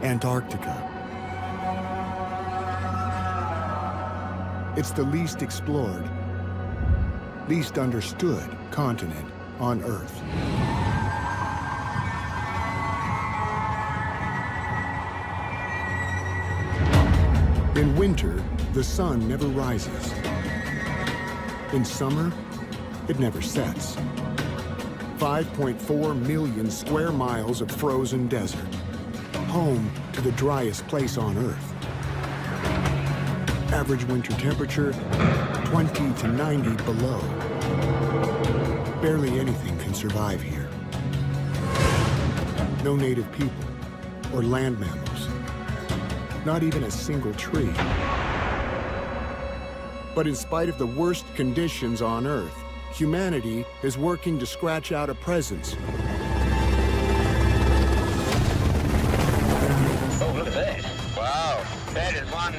Antarctica. It's the least explored, least understood continent on Earth. In winter, the sun never rises. In summer, it never sets. 5.4 million square miles of frozen desert, home to the driest place on Earth. Average winter temperature, 20 to 90 below. Barely anything can survive here. No native people or land mammals. Not even a single tree. But in spite of the worst conditions on Earth, humanity is working to scratch out a presence. Oh, look at that. Wow. That is one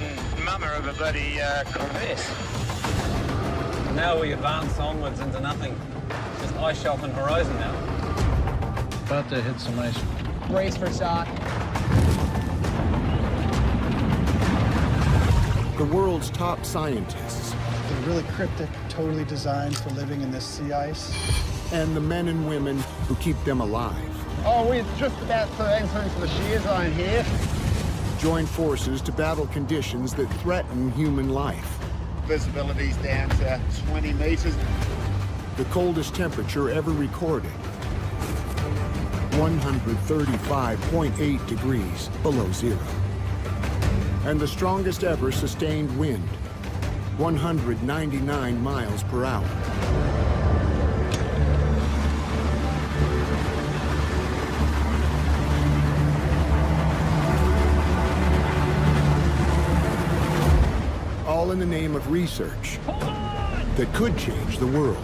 mummer of a bloody crevasse. Now we advance onwards into nothing. Just ice shelf and horizon now. About to hit some ice. Brace for shock. The world's top scientists. They're really cryptic, totally designed for living in this sea ice. And the men and women who keep them alive. Oh, we're just about to enter into the shear zone here. Join forces to battle conditions that threaten human life. Visibility's down to 20 meters. The coldest temperature ever recorded. 135.8 degrees below zero. And the strongest ever sustained wind, 199 miles per hour. All in the name of research that could change the world.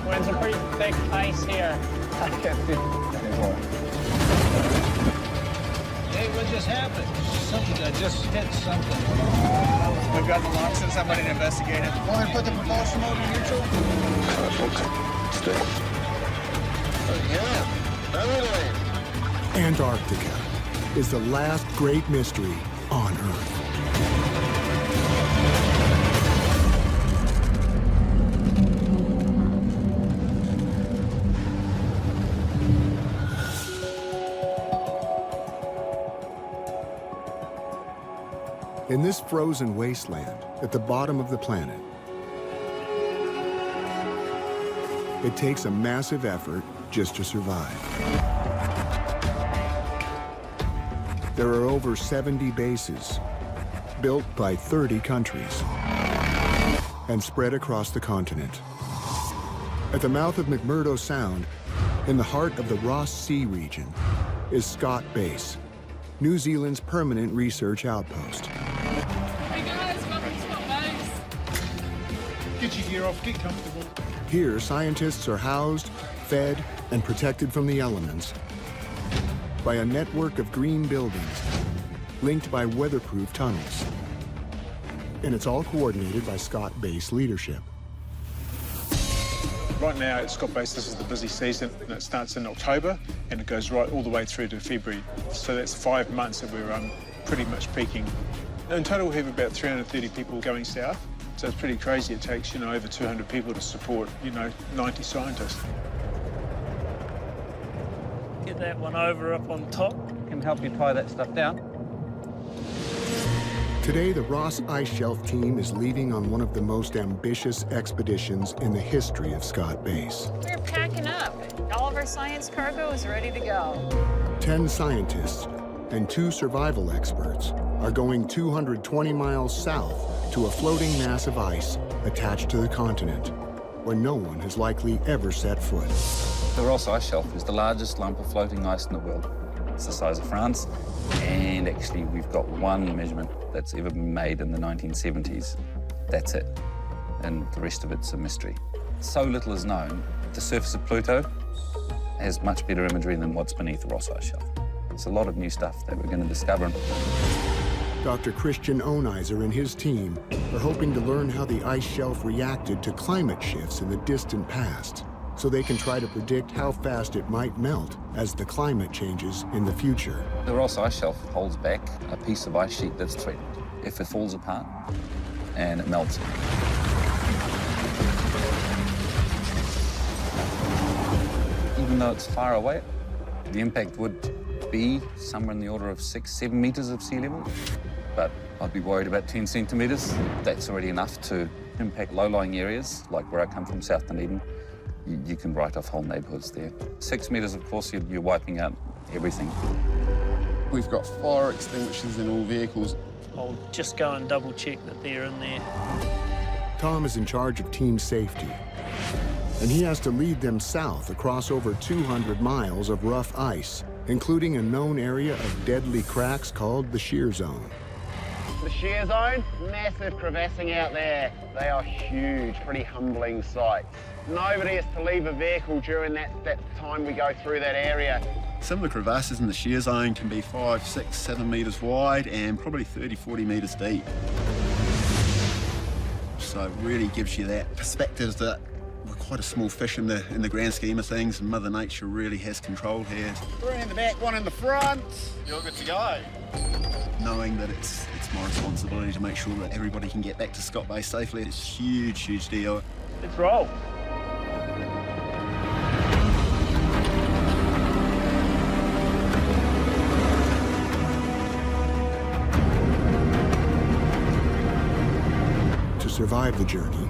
We're in some pretty thick ice here. I can't see anymore. Hey, what just happened? Something, I just hit something. We've got the alarm, send somebody to investigate it. Want me to put the propulsion mode in neutral? Antarctica is the last great mystery on Earth. In this frozen wasteland at the bottom of the planet, it takes a massive effort just to survive. There are over 70 bases, built by 30 countries, and spread across the continent. At the mouth of McMurdo Sound, in the heart of the Ross Sea region, is Scott Base, New Zealand's permanent research outpost. Hey guys, welcome to our base. Get your gear off, get comfortable. Here, scientists are housed, fed, and protected from the elements by a network of green buildings linked by weatherproof tunnels. And it's all coordinated by Scott Base leadership. Right now at Scott Base, this is the busy season, and it starts in October, and it goes right all the way through to February. So that's 5 months that we're pretty much peaking. In total, we have about 330 people going south. So it's pretty crazy. It takes, over 200 people to support, 90 scientists. Get that one over up on top. Can help you tie that stuff down. Today, the Ross Ice Shelf team is leaving on one of the most ambitious expeditions in the history of Scott Base. We're packing up. All of our science cargo is ready to go. 10 scientists and 2 survival experts are going 220 miles south to a floating mass of ice attached to the continent, where no one has likely ever set foot. The Ross Ice Shelf is the largest lump of floating ice in the world. It's the size of France, and actually we've got one measurement that's ever been made in the 1970s. That's it, and the rest of it's a mystery. So little is known. The surface of Pluto has much better imagery than what's beneath the Ross Ice Shelf. It's a lot of new stuff that we're going to discover. Dr. Christian Oneiser and his team are hoping to learn how the ice shelf reacted to climate shifts in the distant past, so they can try to predict how fast it might melt as the climate changes in the future. The Ross Ice Shelf holds back a piece of ice sheet that's threatened. If it falls apart and it melts, even though it's far away, the impact would be somewhere in the order of 6-7 meters of sea level. But I'd be worried about 10 centimeters. That's already enough to impact low-lying areas, like where I come from, South Dunedin. You can write off whole neighbourhoods there. 6 meters, of course, you're wiping out everything. We've got fire extinguishers in all vehicles. I'll just go and double check that they're in there. Tom is in charge of team safety, and he has to lead them south across over 200 miles of rough ice, including a known area of deadly cracks called the shear zone. The shear zone, massive crevassing out there. They are huge, pretty humbling sights. Nobody is to leave a vehicle during that time we go through that area. Some of the crevasses in the shear zone can be 5, 6, 7 metres wide and probably 30, 40 metres deep. So it really gives you that perspective that we're quite a small fish in the grand scheme of things, and Mother Nature really has control here. 3 in the back, 1 in the front. You're good to go. Knowing that it's my responsibility to make sure that everybody can get back to Scott Bay safely, it's a huge, huge deal. Let's roll. To survive the journey,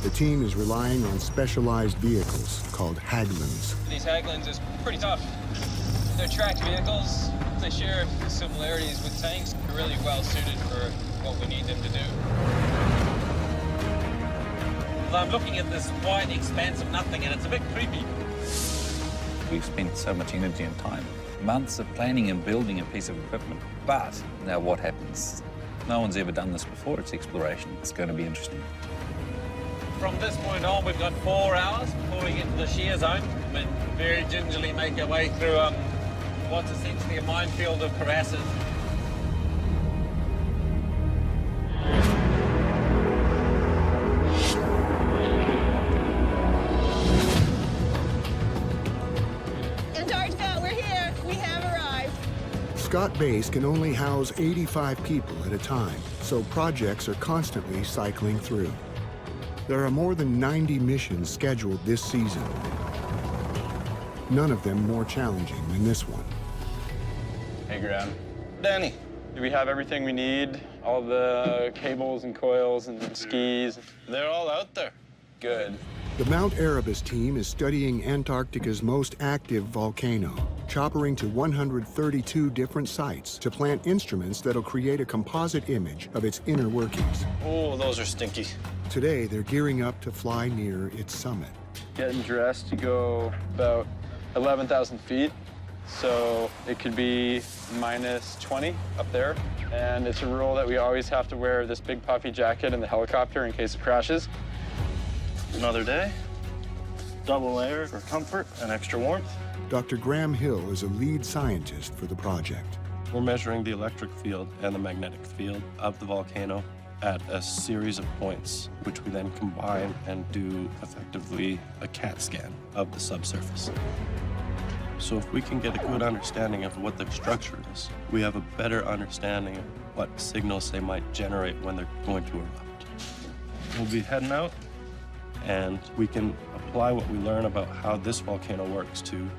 the team is relying on specialized vehicles called Haglunds. These Haglunds is pretty tough. They're tracked vehicles. They share similarities with tanks. They're really well suited for what we need them to do. I'm looking at this wide expanse of nothing, and it's a bit creepy. We've spent so much energy and time, months of planning and building a piece of equipment. But now what happens? No one's ever done this before. It's exploration. It's going to be interesting. From this point on, we've got 4 hours before we get to the shear zone and very gingerly make our way through what's essentially a minefield of crevasses. Antarctica, we're here. We have arrived. Scott Base can only house 85 people at a time, so projects are constantly cycling through. There are more than 90 missions scheduled this season, none of them more challenging than this one. Hey, Graham. Danny, do we have everything we need? All the cables and coils and skis? They're all out there. Good. The Mount Erebus team is studying Antarctica's most active volcano, choppering to 132 different sites to plant instruments that'll create a composite image of its inner workings. Oh, those are stinky. Today, they're gearing up to fly near its summit. Getting dressed to go about 11,000 feet. So it could be minus 20 up there. And it's a rule that we always have to wear this big puffy jacket in the helicopter in case it crashes. Another day, double layer for comfort and extra warmth. Dr. Graham Hill is a lead scientist for the project. We're measuring the electric field and the magnetic field of the volcano at a series of points, which we then combine and do effectively a CAT scan of the subsurface. So if we can get a good understanding of what the structure is, we have a better understanding of what signals they might generate when they're going to erupt. We'll be heading out, and we can apply what we learn about how this volcano works to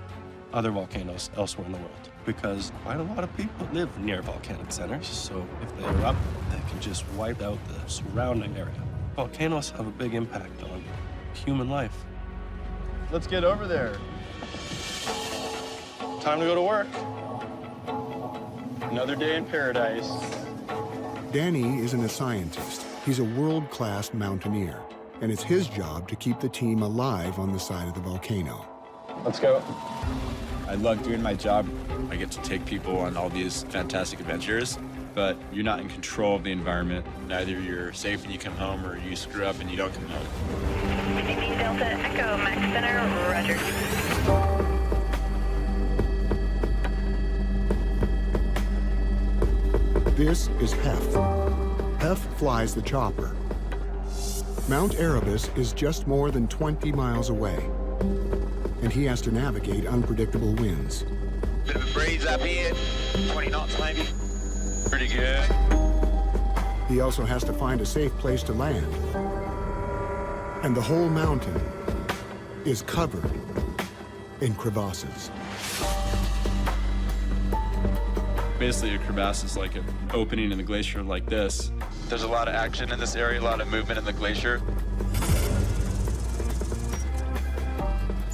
other volcanoes elsewhere in the world. Because quite a lot of people live near volcanic centers, so if they erupt, they can just wipe out the surrounding area. Volcanoes have a big impact on human life. Let's get over there. Time to go to work. Another day in paradise. Danny isn't a scientist. He's a world-class mountaineer, and it's his job to keep the team alive on the side of the volcano. Let's go. I love doing my job. I get to take people on all these fantastic adventures, but you're not in control of the environment. Either you're safe and you come home, or you screw up and you don't come home. 15 Delta Echo, Max Center, roger. This is Hef. Hef flies the chopper. Mount Erebus is just more than 20 miles away, and he has to navigate unpredictable winds. Bit of a breeze up here, 20 knots maybe. Pretty good. He also has to find a safe place to land. And the whole mountain is covered in crevasses. Basically, a crevasse is like an opening in the glacier like this. There's a lot of action in this area, a lot of movement in the glacier.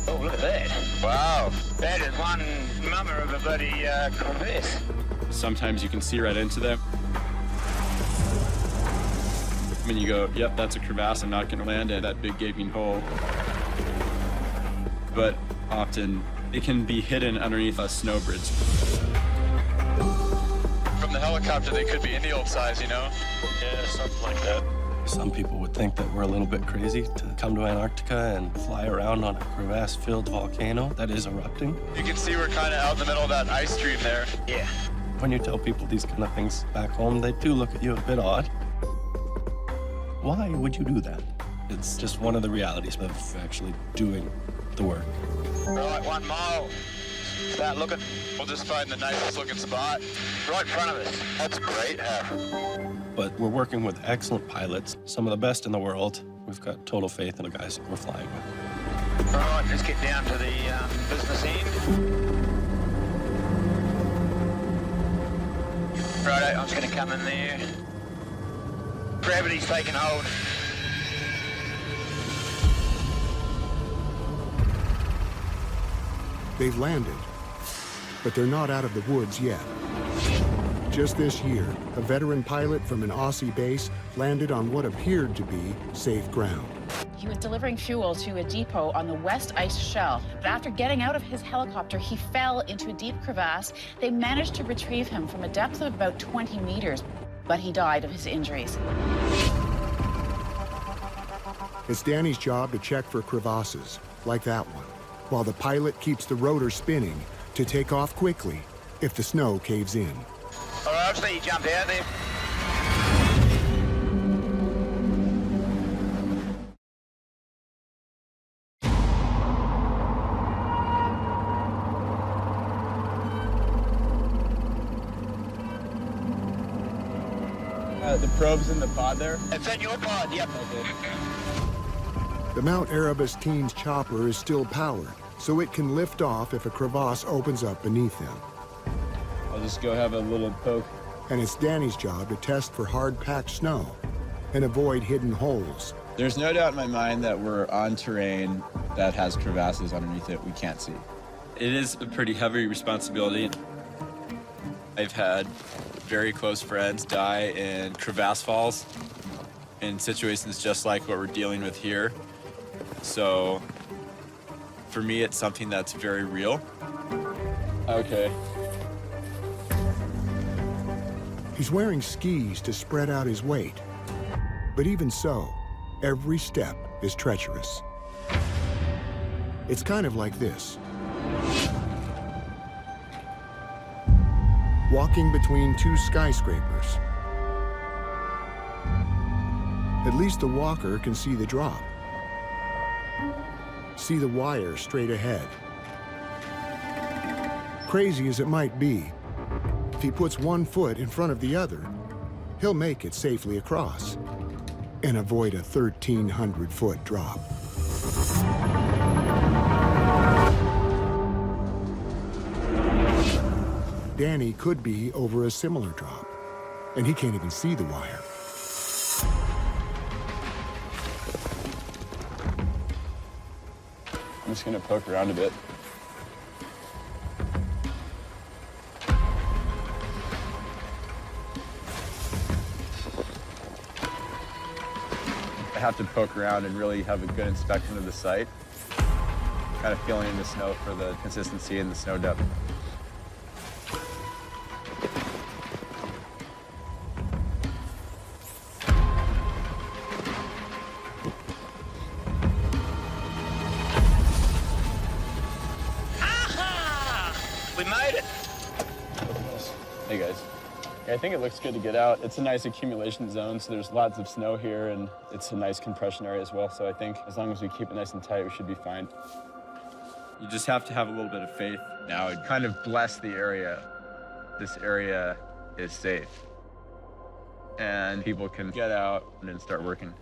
Oh, look at that. Wow, that is one mummer of a bloody crevasse. Sometimes you can see right into them. When you go, yep, that's a crevasse, I'm not gonna land in that big gaping hole. But often, it can be hidden underneath a snow bridge. From the helicopter, they could be any old size, you know? Yeah, something like that. Some people would think that we're a little bit crazy to come to Antarctica and fly around on a crevasse-filled volcano that is erupting. You can see we're kind of out in the middle of that ice stream there. Yeah. When you tell people these kind of things back home, they do look at you a bit odd. Why would you do that? It's just one of the realities of actually doing the work. Right, 1 mile. Start looking. We'll just find the nicest looking spot. Right in front of us. That's great, But we're working with excellent pilots, some of the best in the world. We've got total faith in the guys that we're flying with. Right, let's get down to the business end. Right, I'm just going to come in there. Gravity's taking hold. They've landed, but they're not out of the woods yet. Just this year, a veteran pilot from an Aussie base landed on what appeared to be safe ground. He was delivering fuel to a depot on the west ice shelf. But after getting out of his helicopter, he fell into a deep crevasse. They managed to retrieve him from a depth of about 20 meters, but he died of his injuries. It's Danny's job to check for crevasses, like that one, while the pilot keeps the rotor spinning to take off quickly if the snow caves in. All right, I've seen you jump out there. The probe's in the pod there? It's in your pod, yep. The Mount Erebus Teen's chopper is still powered, so it can lift off if a crevasse opens up beneath them. I'll just go have a little poke. And it's Danny's job to test for hard-packed snow and avoid hidden holes. There's no doubt in my mind that we're on terrain that has crevasses underneath it we can't see. It is a pretty heavy responsibility. I've had very close friends die in crevasse falls in situations just like what we're dealing with here. So for me, it's something that's very real. Okay. He's wearing skis to spread out his weight. But even so, every step is treacherous. It's kind of like this. Walking between two skyscrapers. At least the walker can see the drop. See the wire straight ahead. Crazy as it might be, if he puts one foot in front of the other, he'll make it safely across and avoid a 1,300-foot drop. Danny could be over a similar drop, and he can't even see the wire. I'm just gonna poke around a bit. I have to poke around and really have a good inspection of the site. Kind of feeling in the snow for the consistency and the snow depth. We made it. Hey guys. I think it looks good to get out. It's a nice accumulation zone, so there's lots of snow here, and it's a nice compression area as well. So I think as long as we keep it nice and tight, we should be fine. You just have to have a little bit of faith. Now it kind of bless the area. This area is safe. And people can get out and then start working.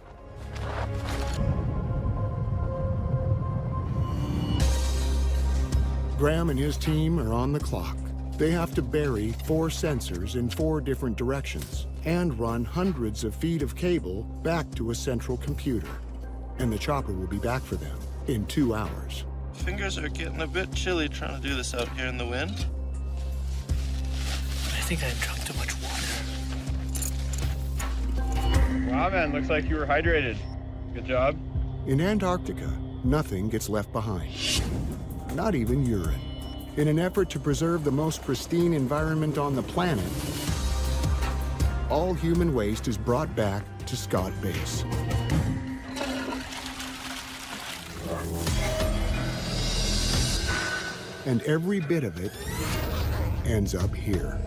Graham and his team are on the clock. They have to bury 4 sensors in 4 different directions and run hundreds of feet of cable back to a central computer. And the chopper will be back for them in 2 hours. Fingers are getting a bit chilly trying to do this out here in the wind. I think I drank too much water. Wow, man, looks like you were hydrated. Good job. In Antarctica, nothing gets left behind, not even urine. In an effort to preserve the most pristine environment on the planet, all human waste is brought back to Scott Base. And every bit of it ends up here.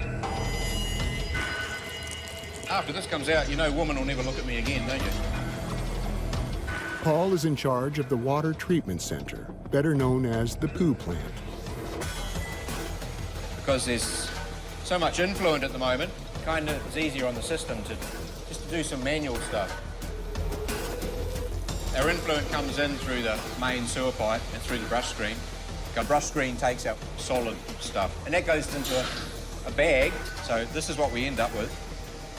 After this comes out, you know woman will never look at me again, don't you? Paul is in charge of the Water Treatment Center, better known as the poo plant. Because there's so much influent at the moment, kind of it's easier on the system to just to do some manual stuff. Our influent comes in through the main sewer pipe and through the brush screen. The brush screen takes out solid stuff, and that goes into a bag. So this is what we end up with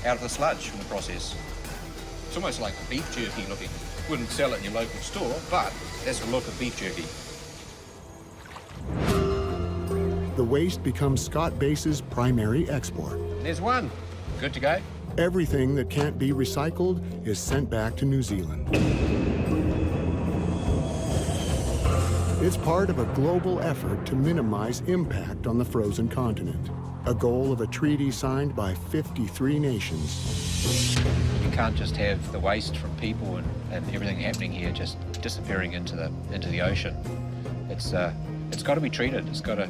out of the sludge from the process. It's almost like beef jerky looking. Wouldn't sell it in your local store, but that's the look of beef jerky. The waste becomes Scott Base's primary export. There's one. Good to go. Everything that can't be recycled is sent back to New Zealand. It's part of a global effort to minimize impact on the frozen continent, a goal of a treaty signed by 53 nations. You can't just have the waste from people and everything happening here just disappearing into the ocean. It's got to be treated. We've got to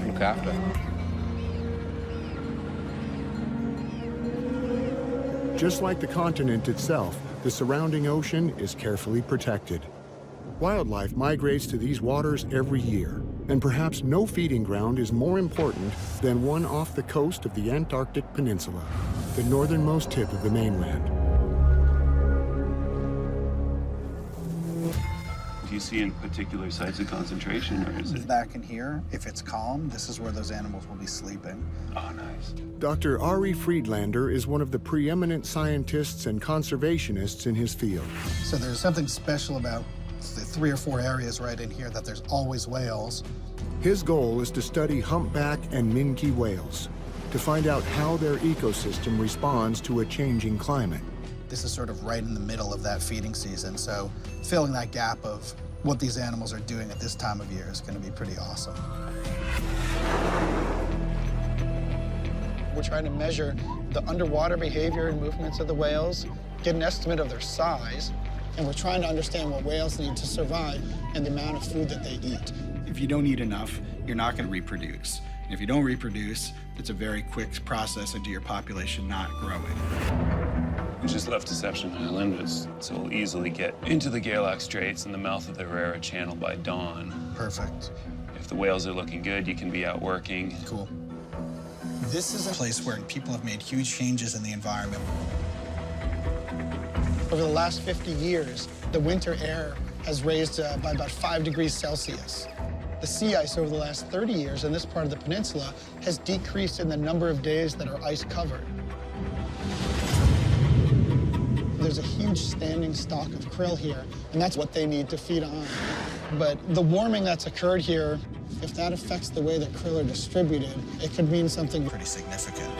look after it. Just like the continent itself, the surrounding ocean is carefully protected. Wildlife migrates to these waters every year, and perhaps no feeding ground is more important than one off the coast of the Antarctic Peninsula, the northernmost tip of the mainland. Do you see in particular sites of concentration, or is it? Back in here, if it's calm, this is where those animals will be sleeping. Oh, nice. Dr. Ari Friedlander is one of the preeminent scientists and conservationists in his field. So there's something special about the 3 or 4 areas right in here that there's always whales. His goal is to study humpback and minke whales, to find out how their ecosystem responds to a changing climate. This is sort of right in the middle of that feeding season, so filling that gap of what these animals are doing at this time of year is going to be pretty awesome. We're trying to measure the underwater behavior and movements of the whales, get an estimate of their size, and we're trying to understand what whales need to survive and the amount of food that they eat. If you don't eat enough, you're not going to reproduce. And if you don't reproduce, it's a very quick process into your population not growing. We just left Deception Island, so we'll easily get into the Galax Straits and the mouth of the Herrera Channel by dawn. Perfect. If the whales are looking good, you can be out working. Cool. This is a place where people have made huge changes in the environment. Over the last 50 years, the winter air has raised by about 5 degrees Celsius. The sea ice over the last 30 years in this part of the peninsula has decreased in the number of days that are ice covered. There's a huge standing stock of krill here, and that's what they need to feed on. But the warming that's occurred here, if that affects the way that krill are distributed, it could mean something pretty significant.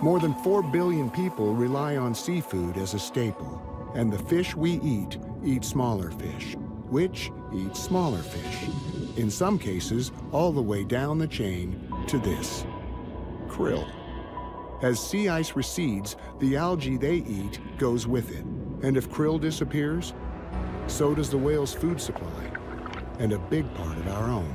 More than 4 billion people rely on seafood as a staple, and the fish we eat smaller fish, which eat smaller fish. In some cases, all the way down the chain to this, krill. As sea ice recedes, the algae they eat goes with it. And if krill disappears, so does the whale's food supply, and a big part of our own.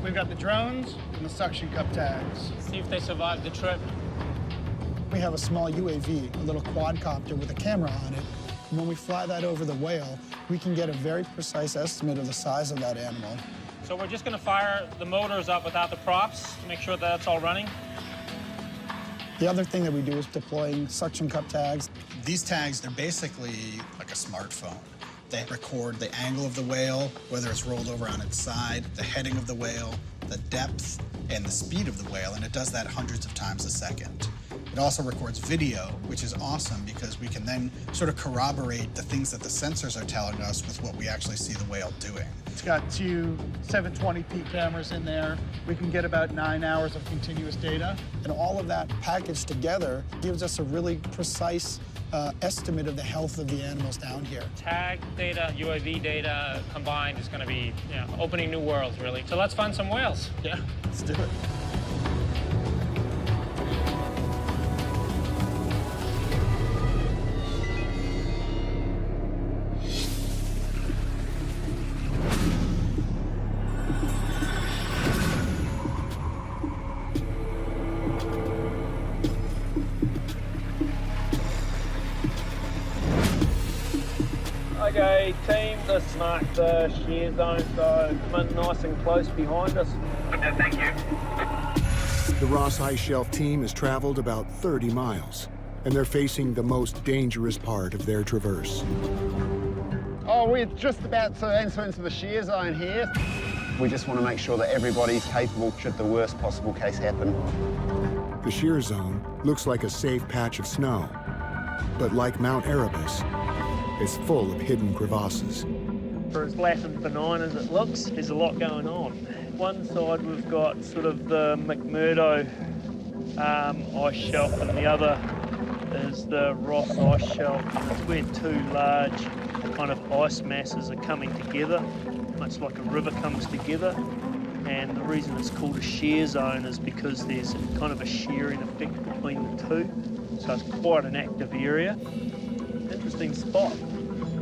We've got the drones and the suction cup tags. See if they survive the trip. We have a small UAV, a little quadcopter with a camera on it. When we fly that over the whale, we can get a very precise estimate of the size of that animal. So we're just going to fire the motors up without the props to make sure that it's all running. The other thing that we do is deploying suction cup tags. These tags, they're basically like a smartphone. They record the angle of the whale, whether it's rolled over on its side, the heading of the whale, the depth, and the speed of the whale, and it does that hundreds of times a second. It also records video, which is awesome because we can then sort of corroborate the things that the sensors are telling us with what we actually see the whale doing. It's got two 720p cameras in there. We can get about 9 hours of continuous data. And all of that packaged together gives us a really precise estimate of the health of the animals down here. Tag data, UAV data combined is going to be opening new worlds, really. So let's find some whales. Yeah, let's do it. Okay, team, this marks the shear zone, so come in nice and close behind us. Thank you. The Ross Ice Shelf team has traveled about 30 miles, and they're facing the most dangerous part of their traverse. Oh, we're just about to enter into the shear zone here. We just want to make sure that everybody's capable should the worst possible case happen. The shear zone looks like a safe patch of snow, but like Mount Erebus, it's full of hidden crevasses. For as flat and benign as it looks, there's a lot going on. One side we've got sort of the McMurdo ice shelf, and the other is the Ross ice shelf. It's where two large kind of ice masses are coming together, much like a river comes together. And the reason it's called a shear zone is because there's kind of a shearing effect between the two. So it's quite an active area. Interesting spot.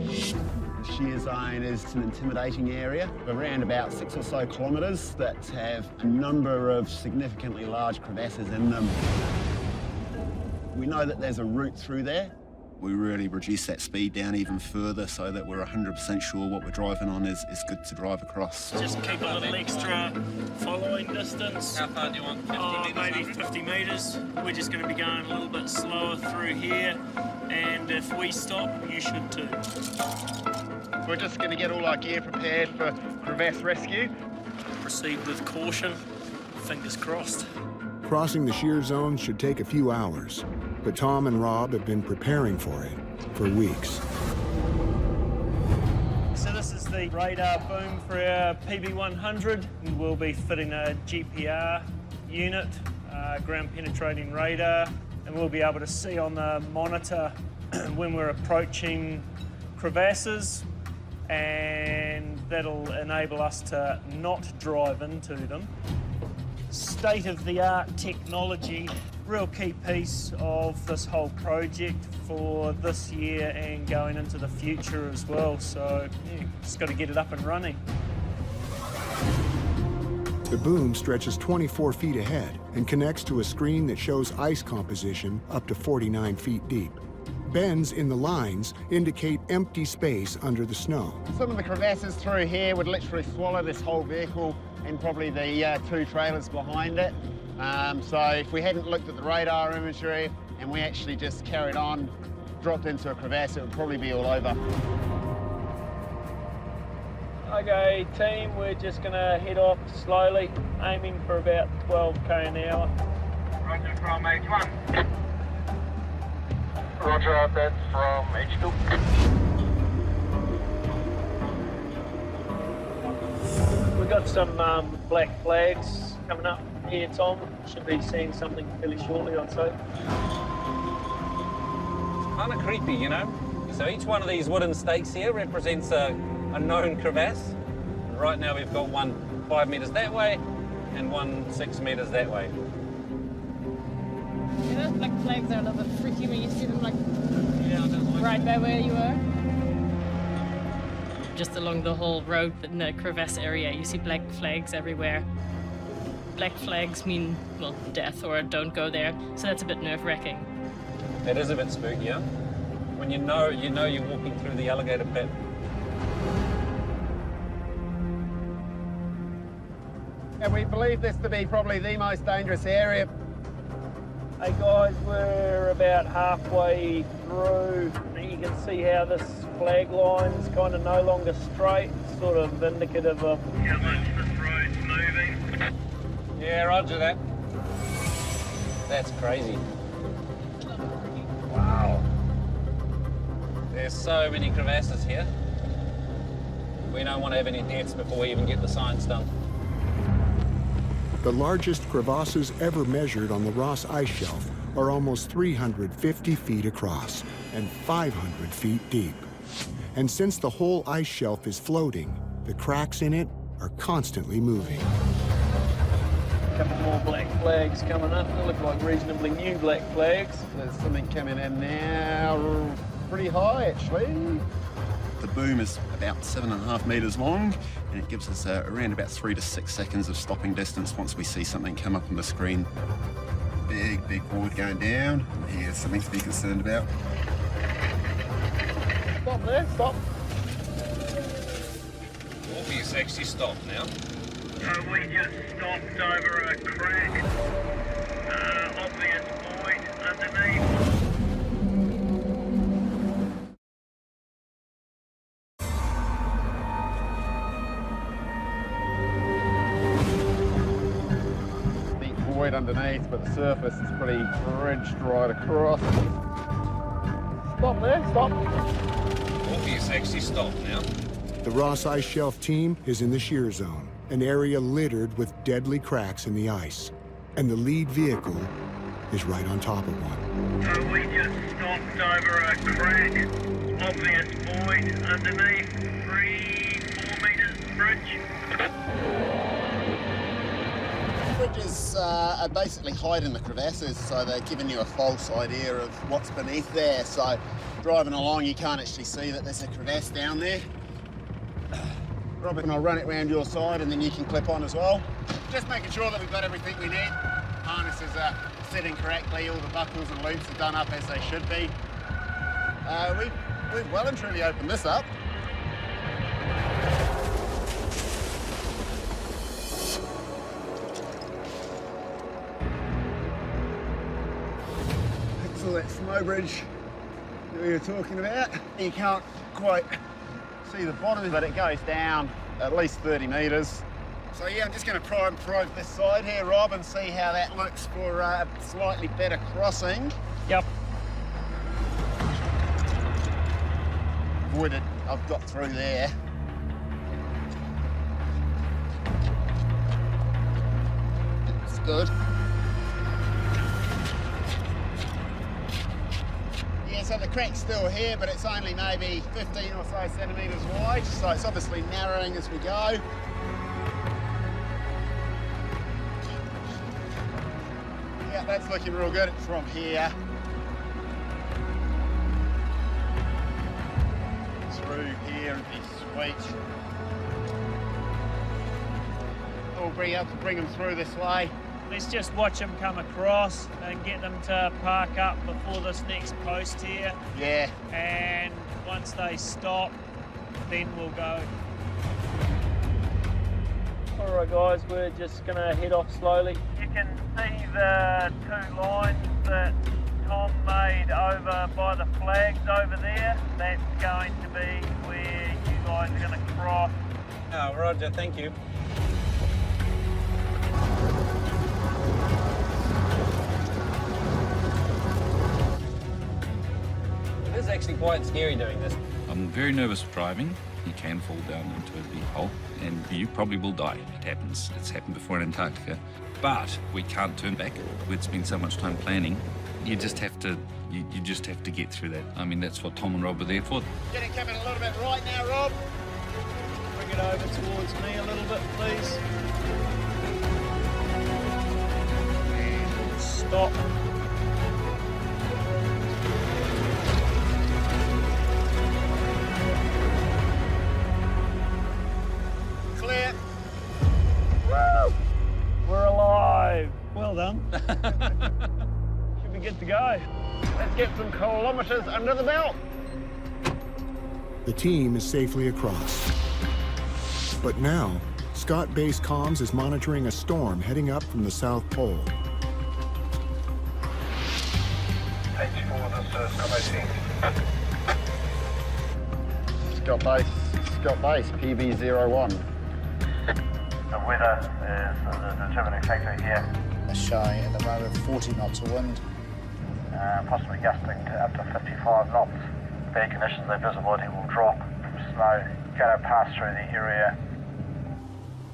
The shear zone is an intimidating area, around about 6 or so kilometres, that have a number of significantly large crevasses in them. We know that there's a route through there. We really reduce that speed down even further so that we're 100% sure what we're driving on is good to drive across. Just keep a little extra following distance. How far do you want? 50 metres? Maybe 50 metres. We're just going to be going a little bit slower through here, and if we stop, you should too. We're just going to get all our gear prepared for crevasse rescue. Proceed with caution, fingers crossed. Crossing the shear zone should take a few hours, but Tom and Rob have been preparing for it for weeks. So this is the radar boom for our PB100. We'll be fitting a GPR unit, ground penetrating radar, and we'll be able to see on the monitor when we're approaching crevasses, and that'll enable us to not drive into them. State-of-the-art technology, real key piece of this whole project for this year and going into the future as well. So, yeah, just got to get it up and running. The boom stretches 24 feet ahead and connects to a screen that shows ice composition up to 49 feet deep. Bends in the lines indicate empty space under the snow. Some of the crevasses through here would literally swallow this whole vehicle and probably the two trailers behind it. So if we hadn't looked at the radar imagery and we actually just carried on, dropped into a crevasse, it would probably be all over. Okay, team, we're just going to head off slowly, aiming for about 12k an hour. Roger from H1. Roger, that's from H2. We've got some black flags coming up here, Tom. Should be seeing something fairly shortly, I'd say. Kind of creepy, you know? So each one of these wooden stakes here represents a known crevasse. And right now we've got one 5 metres that way and one 6 metres that way. Yeah, those black flags are a little bit freaky when you see them like like right by where you are. Just along the whole road in the crevasse area, you see black flags everywhere. Black flags mean, well, death or don't go there, so that's a bit nerve-wracking. It is a bit spooky, yeah? When you know you're walking through the alligator pit. And we believe this to be probably the most dangerous area. Hey guys, we're about halfway through. You can see how this flag line's kind of no longer straight, sort of indicative of how much this road's moving. Yeah, roger that. That's crazy. Wow. There's so many crevasses here. We don't want to have any deaths before we even get the science done. The largest crevasses ever measured on the Ross Ice Shelf are almost 350 feet across and 500 feet deep. And since the whole ice shelf is floating, the cracks in it are constantly moving. A couple more black flags coming up. They look like reasonably new black flags. There's something coming in now, pretty high actually. The boom is about 7.5 metres long, and it gives us around about 3 to 6 seconds of stopping distance once we see something come up on the screen. Big board going down. Here's something to be concerned about. Stop there, stop. Morpheus actually stopped now. So we just stopped over a crack. Obvious void underneath. Void underneath, but the surface is pretty ridged right across. Stop there, stop. Morpheus actually stopped now. The Ross Ice Shelf team is in the shear zone, an area littered with deadly cracks in the ice. And the lead vehicle is right on top of one. So we just stopped over a crack. Obvious void underneath. 3-4 metres bridge. Bridges are basically hiding the crevasses, so they're giving you a false idea of what's beneath there. So driving along, you can't actually see that there's a crevasse down there. Robert, and I'll run it round your side and then you can clip on as well. Just making sure that we've got everything we need. Harnesses are sitting correctly, all the buckles and loops are done up as they should be. We've well and truly opened this up. So that snow bridge that we were talking about, you can't quite see the bottom, but it goes down at least 30 metres. So yeah, I'm just going to try and probe this side here, Rob, and see how that looks for a slightly better crossing. Yep. Voided, I've got through there. It's good. Yeah, so the crack's still here, but it's only maybe 15 or so centimetres wide, so it's obviously narrowing as we go. Yeah, that's looking real good from here. Through here would be sweet. We'll be able to bring them through this way. Let's just watch them come across and get them to park up before this next post here. Yeah. And once they stop, then we'll go. All right, guys, we're just going to head off slowly. You can see the 2 lines that Tom made over by the flags over there. That's going to be where you guys are going to cross. Oh, roger, thank you. It is actually quite scary doing this. I'm very nervous driving. You can fall down into a big hole and you probably will die. It happens. It's happened before in Antarctica. But we can't turn back. We'd spent so much time planning. You just have to get through that. I mean, that's what Tom and Rob are there for. Get it coming a little bit right now, Rob. Bring it over towards me a little bit, please. And stop. Clear. Woo! We're alive. Well done. Should be good to go. Let's get some kilometers under the belt. The team is safely across. But now, Scott Base Comms is monitoring a storm heading up from the South Pole. Scott Base, PB01. The weather is the determining factor here. Showing at the moment 40 knots of wind. Possibly gusting to up to 55 knots. Bad conditions, the visibility will drop. Snow going to pass through the area.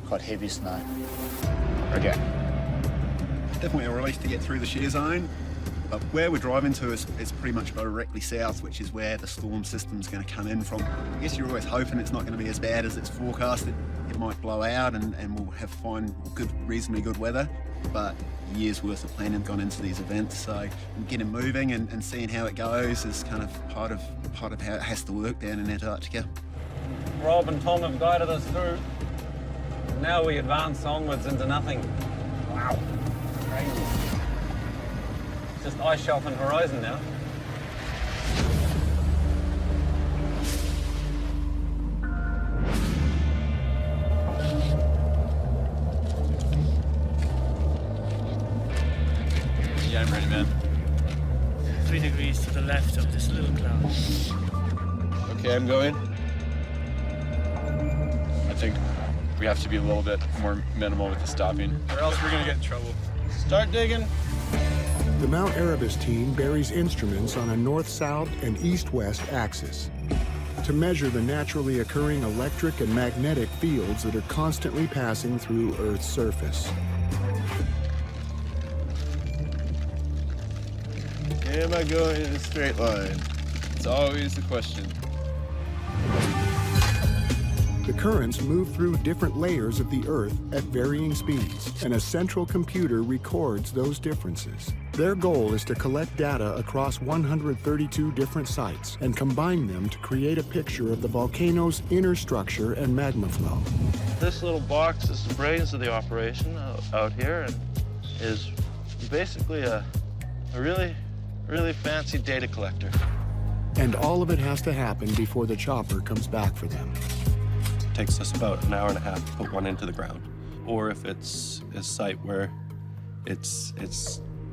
Quite heavy snow. Okay. Definitely a relief to get through the shear zone. But where we're driving to is pretty much directly south, which is where the storm system's going to come in from. I guess you're always hoping it's not going to be as bad as it's forecasted. It might blow out and we'll have reasonably good weather. But years worth of planning gone into these events, so getting moving and seeing how it goes is kind of part of how it has to work down in Antarctica. Rob and Tom have guided us through. Now we advance onwards into nothing. Wow, crazy. Just ice shelf and horizon now. Yeah, I'm ready, man. 3 degrees to the left of this little cloud. Okay, I'm going. I think we have to be a little bit more minimal with the stopping, or else we're gonna get in trouble. Start digging. The Mount Erebus team buries instruments on a north-south and east-west axis to measure the naturally occurring electric and magnetic fields that are constantly passing through Earth's surface. Am I going in a straight line? It's always the question. The currents move through different layers of the Earth at varying speeds, and a central computer records those differences. Their goal is to collect data across 132 different sites and combine them to create a picture of the volcano's inner structure and magma flow. This little box is the brains of the operation out here, and is basically a really fancy data collector. And all of it has to happen before the chopper comes back for them. It takes us about an hour and a half to put one into the ground. Or if it's a site where it's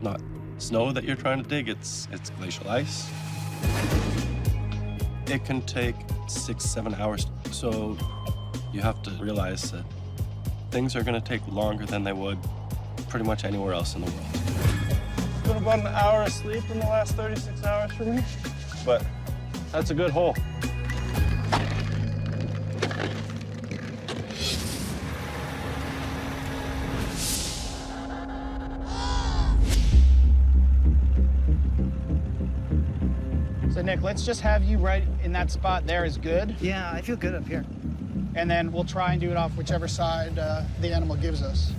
not snow that you're trying to dig, it's glacial ice. It can take 6-7 hours. So you have to realize that things are going to take longer than they would pretty much anywhere else in the world. It's been about an hour of sleep in the last 36 hours for me, but that's a good hole. So Nick, let's just have you right in that spot there is good. Yeah, I feel good up here. And then we'll try and do it off whichever side the animal gives us.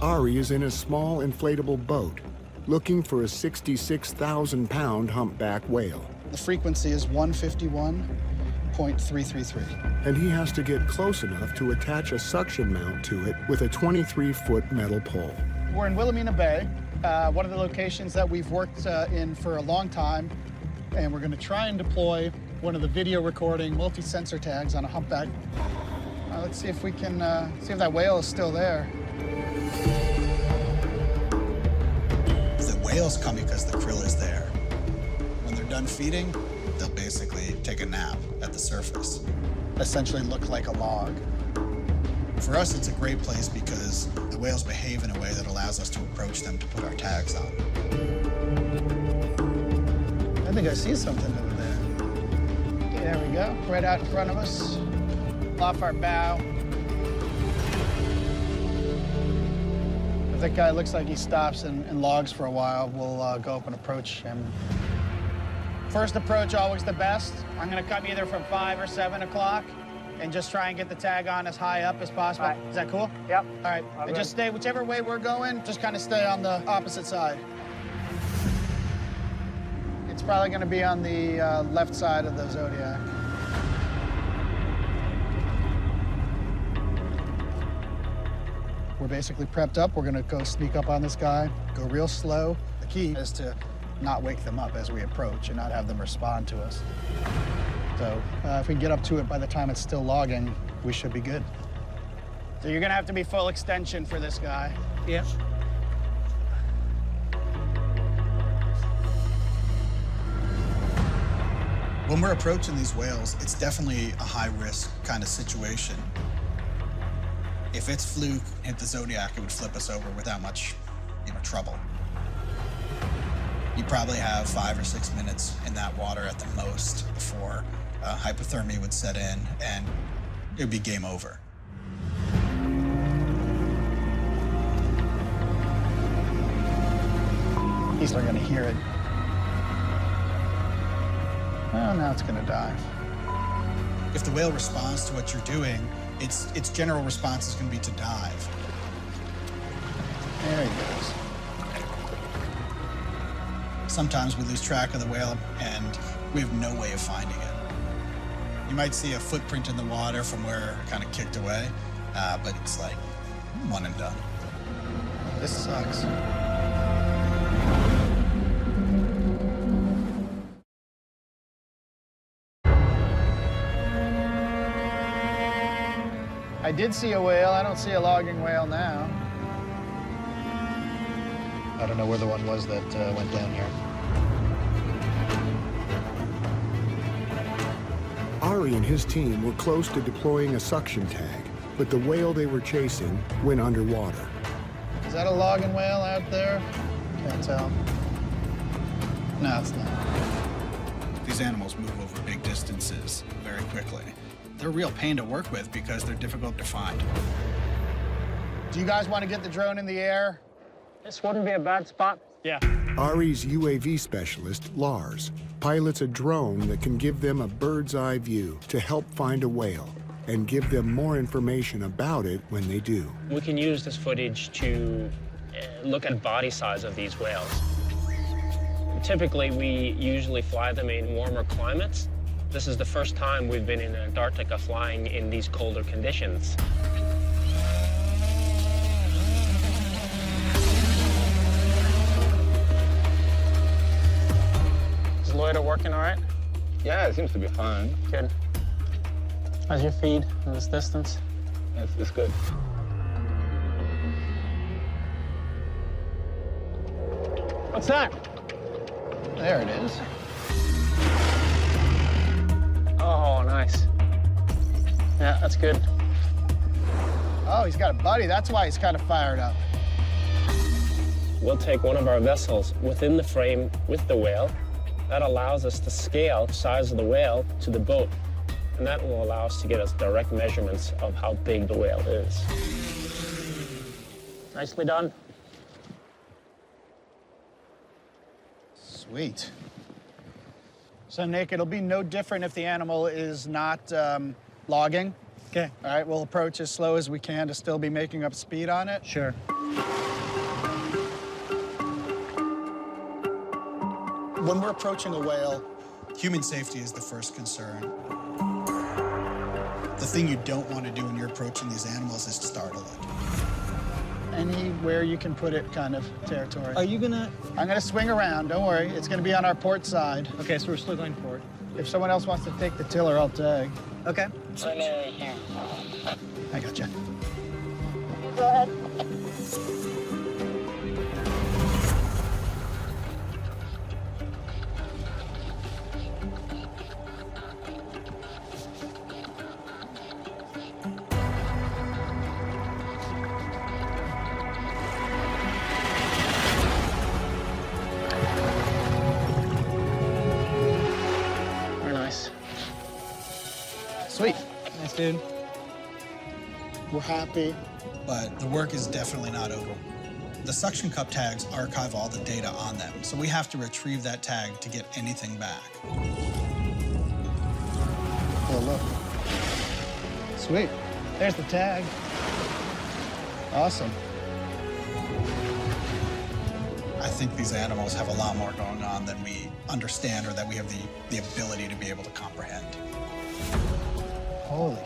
Ari is in a small inflatable boat, looking for a 66,000-pound humpback whale. The frequency is 151.333. And he has to get close enough to attach a suction mount to it with a 23-foot metal pole. We're in Wilhelmina Bay, one of the locations that we've worked in for a long time, and we're going to try and deploy one of the video recording multi-sensor tags on a humpback. Let's see if we can see if that whale is still there. The whale's coming because the krill is there. When they're done feeding, they'll basically take a nap at the surface. Essentially look like a log. For us, it's a great place because the whales behave in a way that allows us to approach them to put our tags on. I think I see something over there. Okay, there we go, right out in front of us, off our bow. If that guy looks like he stops and logs for a while, we'll go up and approach him. First approach, always the best. I'm gonna come either from 5 or 7 o'clock and just try and get the tag on as high up as possible. Right. Is that cool? Yep. All right, and just stay, whichever way we're going, just kind of stay on the opposite side. It's probably gonna be on the left side of the Zodiac. We're basically prepped up. We're gonna go sneak up on this guy, go real slow. The key is to not wake them up as we approach and not have them respond to us. So if we get up to it by the time it's still logging, we should be good. So you're gonna have to be full extension for this guy. Yeah. When we're approaching these whales, it's definitely a high-risk kind of situation. If it's fluke, hit the Zodiac, it would flip us over without much, trouble. You probably have 5 or 6 minutes in that water at the most before hypothermia would set in, and it would be game over. He's not gonna hear it. Well, now it's gonna dive. If the whale responds to what you're doing, its general response is going to be to dive. There he goes. Sometimes we lose track of the whale and we have no way of finding it. You might see a footprint in the water from where it kind of kicked away, but it's like one and done. This sucks. I did see a whale. I don't see a logging whale now. I don't know where the one was that went down here. Ari and his team were close to deploying a suction tag, but the whale they were chasing went underwater. Is that a logging whale out there? Can't tell. No, it's not. These animals move over big distances very quickly. They're a real pain to work with because they're difficult to find. Do you guys want to get the drone in the air? This wouldn't be a bad spot. Yeah. Ari's UAV specialist, Lars, pilots a drone that can give them a bird's eye view to help find a whale and give them more information about it when they do. We can use this footage to look at body size of these whales. Typically, we usually fly them in warmer climates. This is the first time we've been in Antarctica flying in these colder conditions. Is loiter working all right? Yeah, it seems to be fine. Good. How's your feed in this distance? It's good. What's that? There it is. Oh, nice. Yeah, that's good. Oh, he's got a buddy. That's why he's kind of fired up. We'll take one of our vessels within the frame with the whale. That allows us to scale the size of the whale to the boat. And that will allow us to get us direct measurements of how big the whale is. Nicely done. Sweet. So, Nick, it'll be no different if the animal is not logging. Okay. All right, we'll approach as slow as we can to still be making up speed on it. Sure. When we're approaching a whale, human safety is the first concern. The thing you don't want to do when you're approaching these animals is to startle it. Anywhere you can put it kind of territory. Are you gonna? I'm gonna swing around, don't worry. It's gonna be on our port side. Okay, so we're still going port. If someone else wants to take the tiller, I'll tag. Okay. I got you. Go ahead. Very nice. Sweet. Nice, dude. We're happy. But the work is definitely not over. The suction cup tags archive all the data on them, so we have to retrieve that tag to get anything back. Oh, look. Sweet. There's the tag. Awesome. I think these animals have a lot more going on than we understand or that we have the ability to be able to comprehend. Holy.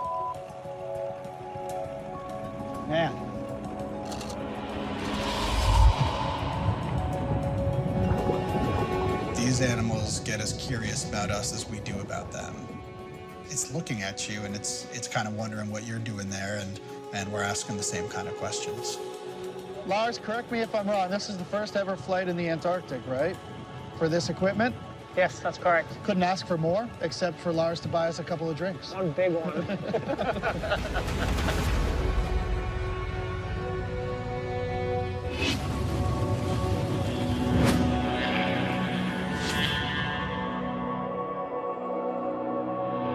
Man. these animals get as curious about us as we do about them. It's looking at you, and it's kind of wondering what you're doing there, and we're asking the same kind of questions. Lars, correct me if I'm wrong. This is the first ever flight in the Antarctic, right? For this equipment? Yes, that's correct. Couldn't ask for more, except for Lars to buy us a couple of drinks. One big one.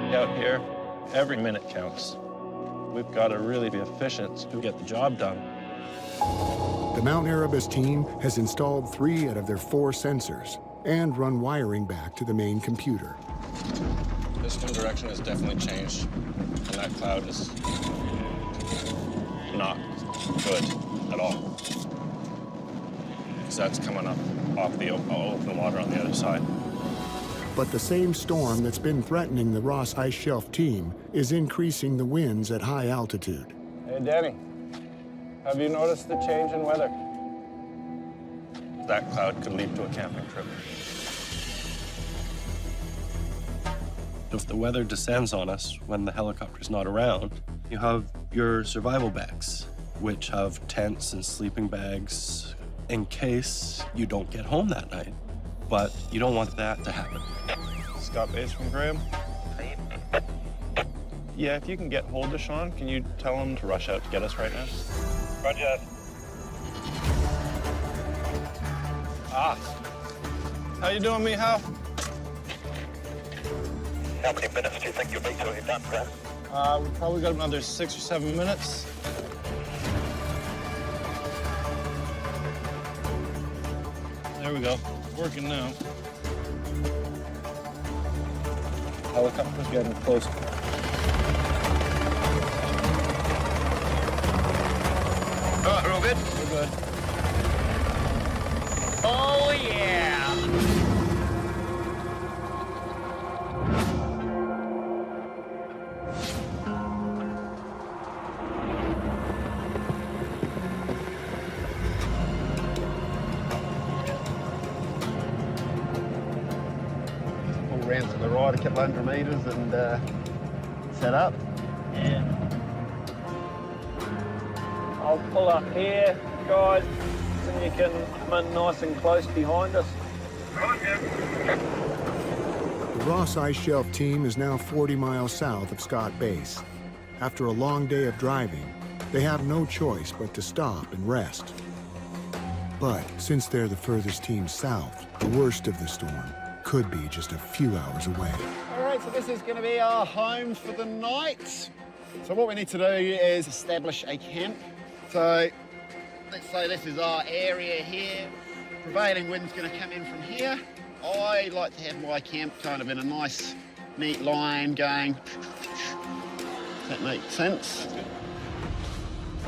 Out here, every minute counts. We've got to really be efficient to get the job done. The Mount Erebus team has installed 3 out of their 4 sensors and run wiring back to the main computer. This wind direction has definitely changed, and that cloud is not good at all. Because that's coming up off the open water on the other side. But the same storm that's been threatening the Ross Ice Shelf team is increasing the winds at high altitude. Hey, Danny, have you noticed the change in weather? That cloud could lead to a camping trip. If the weather descends on us when the helicopter's not around, you have your survival bags, which have tents and sleeping bags in case you don't get home that night. But you don't want that to happen. Scott Bass from Graham. Yeah, if you can get hold of Sean, can you tell him to rush out to get us right now? Roger. How you doing, Michal? How many minutes do you think you'll be till you're done, Graham? We've probably got another 6 or 7 minutes. There we go. Working now. Helicopter's getting closer. All right, we're all good? We're good. Oh, yeah. Ran to the right a couple hundred metres and set up. Yeah. I'll pull up here, guys, and you can come in nice and close behind us. The Ross Ice Shelf team is now 40 miles south of Scott Base. After a long day of driving, they have no choice but to stop and rest. But since they're the furthest team south, the worst of the storm could be just a few hours away. All right, so this is going to be our home for the night. So what we need to do is establish a camp. So let's say this is our area here. Prevailing wind's going to come in from here. I like to have my camp kind of in a nice, neat line going. Does that make sense?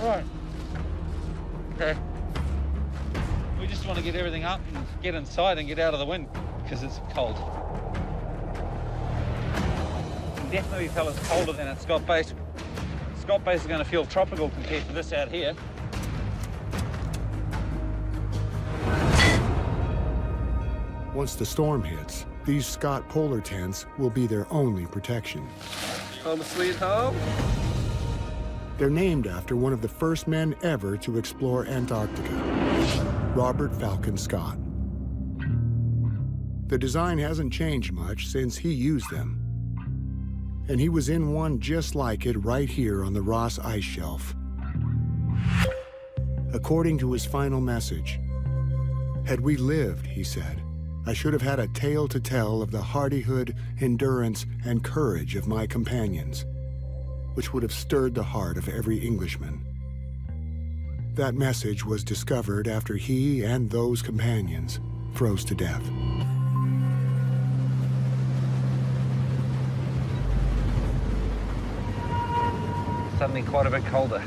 Right. Okay. We just want to get everything up and get inside and get out of the wind because it's cold. You can definitely tell it's colder than at Scott Base. Scott Base is going to feel tropical compared to this out here. Once the storm hits, these Scott polar tents will be their only protection. Home sweet home. They're named after one of the first men ever to explore Antarctica, Robert Falcon Scott. The design hasn't changed much since he used them. And he was in one just like it right here on the Ross Ice Shelf. According to his final message, "Had we lived," he said, "I should have had a tale to tell of the hardihood, endurance, and courage of my companions, which would have stirred the heart of every Englishman." That message was discovered after he and those companions froze to death. Suddenly quite a bit colder.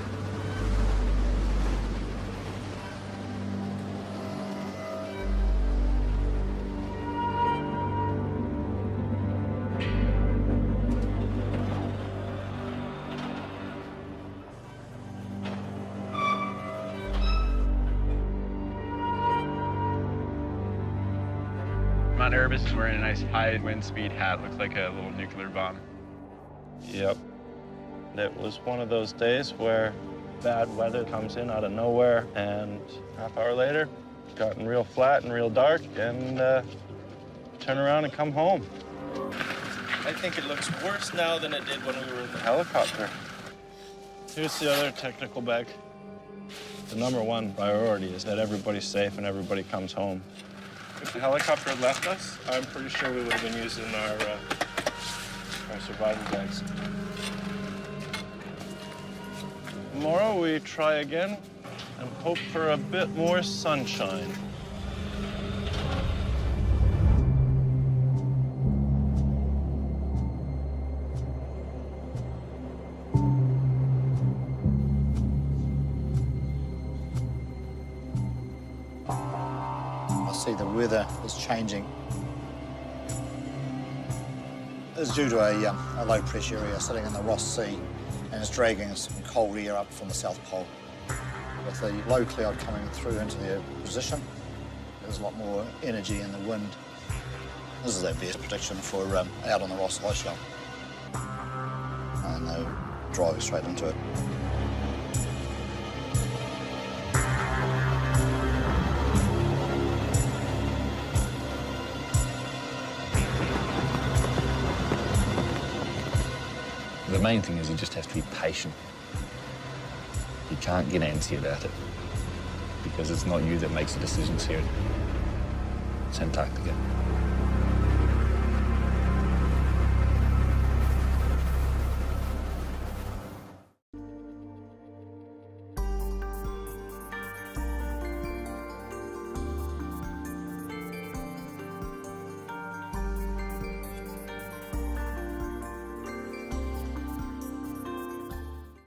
not nervous. He's wearing a nice high wind speed hat. Looks like a little nuclear bomb. Yep. It was one of those days where bad weather comes in out of nowhere, and half hour later, it's gotten real flat and real dark, and turn around and come home. I think it looks worse now than it did when we were in the helicopter. Here's the other technical bag. The #1 priority is that everybody's safe and everybody comes home. If the helicopter had left us, I'm pretty sure we would have been using our survival bags. Tomorrow we try again and hope for a bit more sunshine. I see the weather is changing. It's due to a low pressure area sitting in the Ross Sea, and it's dragging some cold air up from the South Pole. With the low cloud coming through into their position, there's a lot more energy in the wind. This is our best prediction for out on the Ross Ice Shelf. And they're driving straight into it. The main thing is you just have to be patient. You can't get antsy about it because it's not you that makes the decisions here. It's Antarctica.